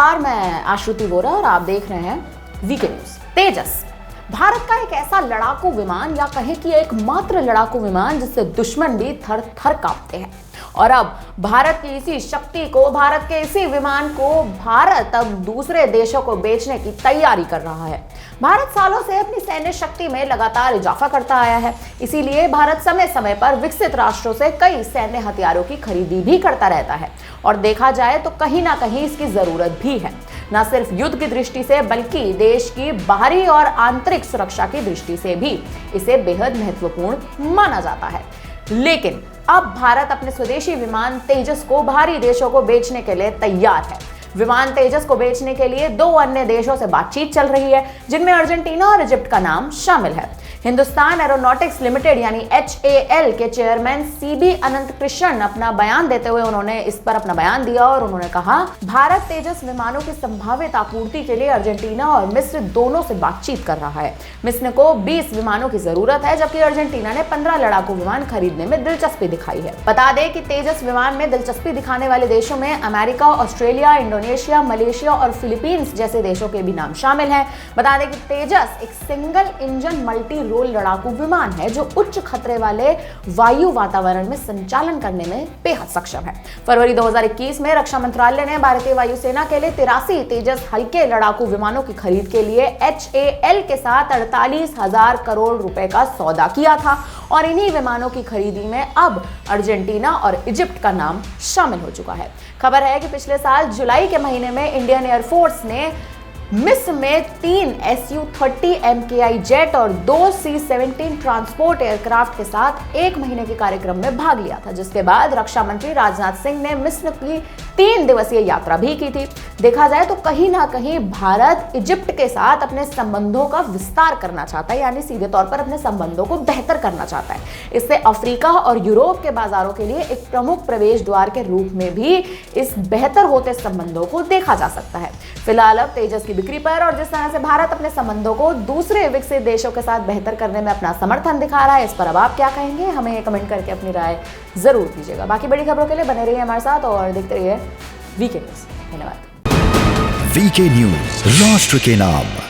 नमस्कार, मैं आश्रुति वोरा और आप देख रहे हैं वीके न्यूज। तेजस भारत का एक ऐसा लड़ाकू विमान या कहें कि एकमात्र लड़ाकू विमान जिससे दुश्मन भी थर थर कांपते हैं। और अब भारत की इसी शक्ति को, भारत के इसी विमान को भारत अब दूसरे देशों को बेचने की तैयारी कर रहा है। भारत सालों से अपनी सैन्य शक्ति में लगातार इजाफा करता आया है, इसीलिए भारत समय समय पर विकसित राष्ट्रों से कई सैन्य हथियारों की खरीदी भी करता रहता है। और देखा जाए तो कहीं ना कहीं इसकी जरूरत भी है, न सिर्फ युद्ध की दृष्टि से बल्कि देश की बाहरी और आंतरिक सुरक्षा की दृष्टि से भी इसे बेहद महत्वपूर्ण माना जाता है। लेकिन अब भारत अपने स्वदेशी विमान तेजस को बाहरी देशों को बेचने के लिए तैयार है। विमान तेजस को बेचने के लिए 2 अन्य देशों से बातचीत चल रही है, जिनमें अर्जेंटीना और इजिप्ट का नाम शामिल है। हिंदुस्तान एरोनॉटिक्स लिमिटेड यानी HAL के चेयरमैन CB अनंत कृष्ण अपना बयान देते हुए उन्होंने इस पर अपना बयान दिया और उन्होंने कहा, भारत तेजस विमानों की संभावित आपूर्ति के लिए अर्जेंटीना और मिस्र दोनों से बातचीत कर रहा है। मिस्र को 20 विमानों की जरूरत है, जबकि अर्जेंटीना ने 15 लड़ाकू विमान खरीदने में दिलचस्पी दिखाई है। बता दें कि तेजस विमान में दिलचस्पी दिखाने वाले देशों में अमेरिका, ऑस्ट्रेलिया, इंडोनेशिया, मलेशिया और फिलीपींस जैसे देशों के भी नाम शामिल हैं। बता दें कि तेजस एक सिंगल इंजन मल्टी रोल लड़ाकू विमान है जो उच्च खतरे वाले वायु वातावरण में संचालन करने में बेहद सक्षम है। फरवरी 2021 में रक्षा मंत्रालय ने भारतीय वायुसेना के लिए 83 तेजस हल्के लड़ाकू विमानों की खरीद के लिए HAL के साथ 48,000 करोड़ रुपए का सौदा किया था और इन्हीं विमानों की खरीदी में अब अर्जेंटीना और इजिप्ट का नाम शामिल हो चुका है। खबर है कि पिछले साल जुलाई के महीने में इंडियन एयरफोर्स ने मिस्र में 3 Su-30 MKI जेट और 2 C-17 ट्रांसपोर्ट एयरक्राफ्ट के साथ 1 महीने के कार्यक्रम में भाग लिया था, जिसके बाद रक्षा मंत्री राजनाथ सिंह ने मिस्र की 3 दिवसीय यात्रा भी की थी। देखा जाए तो कहीं ना कहीं भारत इजिप्ट के साथ अपने संबंधों का विस्तार करना चाहता है, यानी सीधे तौर पर अपने संबंधों को बेहतर करना चाहता है। इससे अफ्रीका और यूरोप के बाजारों के लिए एक प्रमुख प्रवेश द्वार के रूप में भी इस बेहतर होते संबंधों को देखा जा सकता है। फिलहाल अब तेजस की बिक्री पर और जिस तरह से भारत अपने संबंधों को दूसरे विकसित देशों के साथ बेहतर करने में अपना समर्थन दिखा रहा है, इस पर अब आप क्या कहेंगे? हमें कमेंट करके अपनी राय जरूर दीजिएगा। बाकी बड़ी खबरों के लिए बने रहिए हमारे साथ और देखते रहिए वीके न्यूज। धन्यवाद। वीके न्यूज, राष्ट्र के नाम।